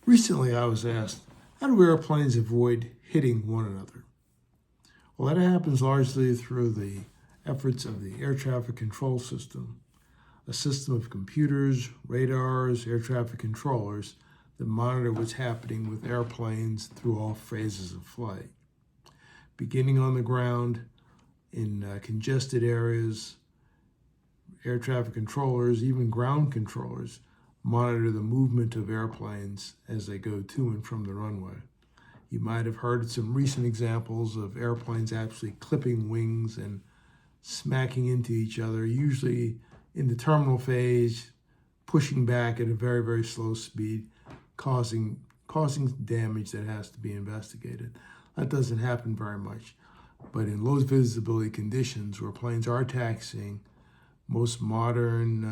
Recently, I was asked, how do airplanes avoid hitting one another? Well, that happens largely through the efforts of the air traffic control system, a system of computers, radars, air traffic controllers that monitor what's happening with airplanes through all phases of flight. Beginning on the ground, in congested areas, air traffic controllers, even ground controllers, monitor the movement of airplanes as they go to and from the runway. You might have heard some recent examples of airplanes actually clipping wings and smacking into each other, usually in the terminal phase, pushing back at a very, very slow speed, causing damage that has to be investigated. That doesn't happen very much. But in low visibility conditions where planes are taxiing, most modern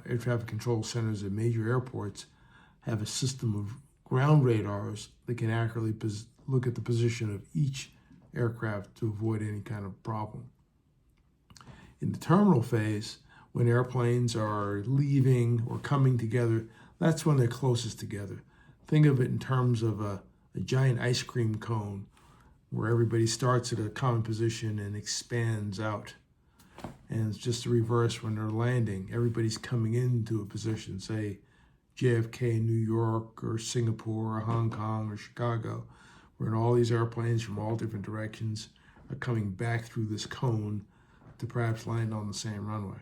air traffic control centers at major airports have a system of ground radars that can accurately look at the position of each aircraft to avoid any kind of problem. In the terminal phase, when airplanes are leaving or coming together, that's when they're closest together. Think of it in terms of a giant ice cream cone where everybody starts at a common position and expands out. And it's just the reverse when they're landing. Everybody's coming into a position, say JFK, New York, or Singapore, or Hong Kong, or Chicago, where all these airplanes from all different directions are coming back through this cone to perhaps land on the same runway.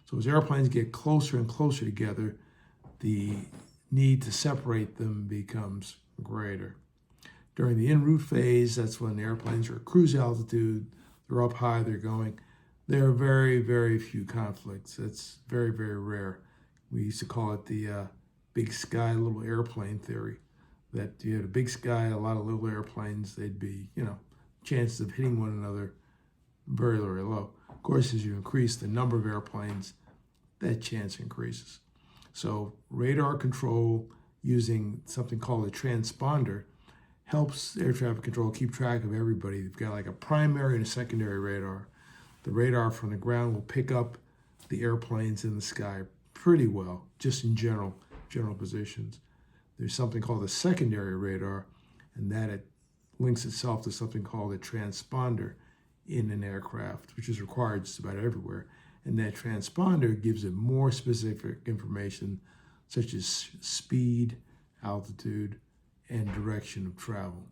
So as airplanes get closer and closer together, the need to separate them becomes greater. During the en route phase, that's when the airplanes are at cruise altitude, they're up high, they're going. There are very, very few conflicts. It's very, very rare. We used to call it the big sky, little airplane theory, that you had a big sky, a lot of little airplanes, they'd be, chances of hitting one another very, very low. Of course, as you increase the number of airplanes, that chance increases. So radar control using something called a transponder helps air traffic control keep track of everybody. They've got like a primary and a secondary radar. The radar from the ground will pick up the airplanes in the sky pretty well, just in general positions. There's something called a secondary radar, and that it links itself to something called a transponder in an aircraft, which is required just about everywhere. And that transponder gives it more specific information, such as speed, altitude, and direction of travel.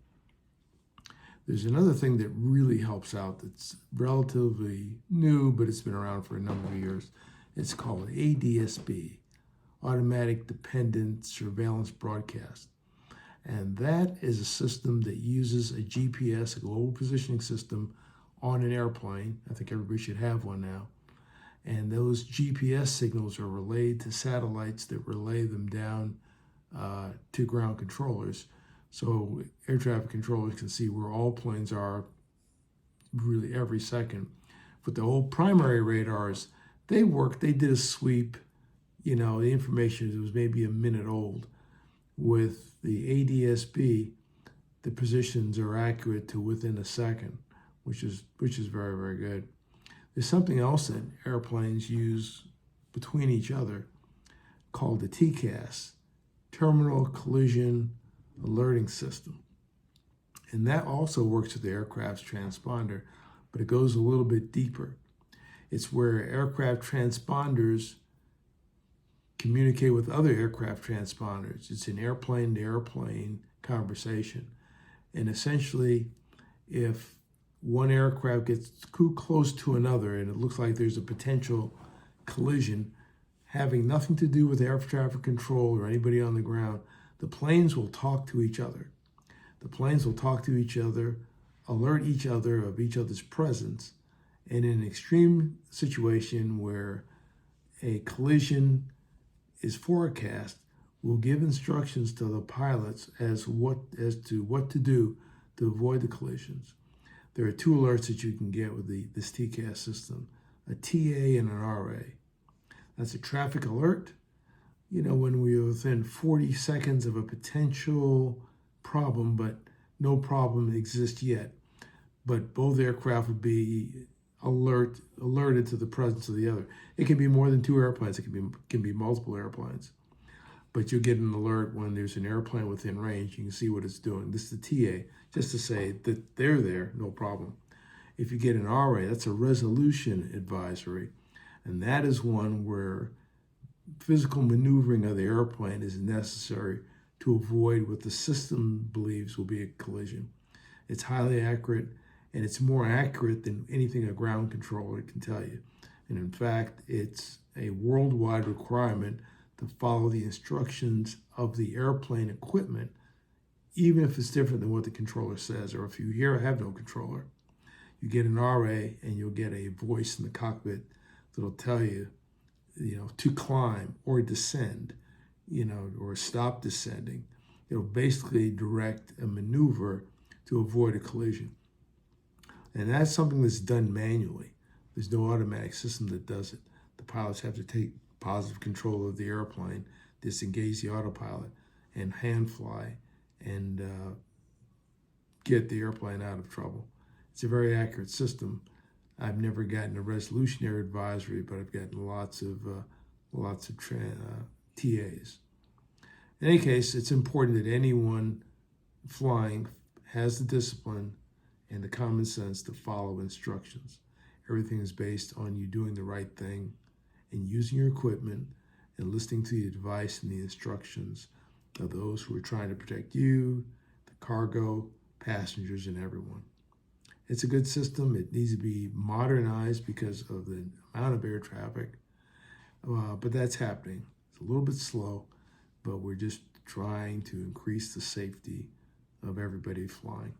There's another thing that really helps out that's relatively new, but it's been around for a number of years. It's called ADS-B, Automatic Dependent Surveillance Broadcast. And that is a system that uses a GPS, a global positioning system, on an airplane. I think everybody should have one now. And those GPS signals are relayed to satellites that relay them down to ground controllers. So air traffic controllers can see where all planes are really every second. But the old primary radars, they did a sweep, the information was maybe a minute old. With the ADS-B, the positions are accurate to within a second, which is very, very good. There's something else that airplanes use between each other called the TCAS, Terminal Collision Alerting System. And that also works with the aircraft's transponder, but it goes a little bit deeper. It's where aircraft transponders communicate with other aircraft transponders. It's an airplane-to-airplane conversation. And essentially, if one aircraft gets too close to another and it looks like there's a potential collision, having nothing to do with air traffic control or anybody on the ground, the planes will talk to each other. The planes will talk to each other, alert each other of each other's presence, and in an extreme situation where a collision is forecast, will give instructions to the pilots as to what to do to avoid the collisions. There are two alerts that you can get with this TCAS system, a TA and an RA. That's a traffic alert. When we're within 40 seconds of a potential problem, but no problem exists yet. But both aircraft would be alerted to the presence of the other. It can be more than two airplanes. It can be multiple airplanes. but you'll get an alert when there's an airplane within range. You can see what it's doing. This is the TA, just to say that they're there, no problem. If you get an RA, that's a resolution advisory, and that is one where physical maneuvering of the airplane is necessary to avoid what the system believes will be a collision. It's highly accurate, and it's more accurate than anything a ground controller can tell you. And in fact, it's a worldwide requirement to follow the instructions of the airplane equipment, even if it's different than what the controller says. Or if you here have no controller, you get an RA and you'll get a voice in the cockpit that'll tell you, to climb or descend, or stop descending. It'll basically direct a maneuver to avoid a collision. And that's something that's done manually. There's no automatic system that does it. The pilots have to take positive control of the airplane, disengage the autopilot, and hand fly and get the airplane out of trouble. It's a very accurate system. I've never gotten a resolutionary advisory, but I've gotten lots of TAs. In any case, it's important that anyone flying has the discipline and the common sense to follow instructions. Everything is based on you doing the right thing and using your equipment and listening to the advice and the instructions of those who are trying to protect you, the cargo, passengers, and everyone. It's a good system. It needs to be modernized because of the amount of air traffic, but that's happening. It's a little bit slow, but we're just trying to increase the safety of everybody flying.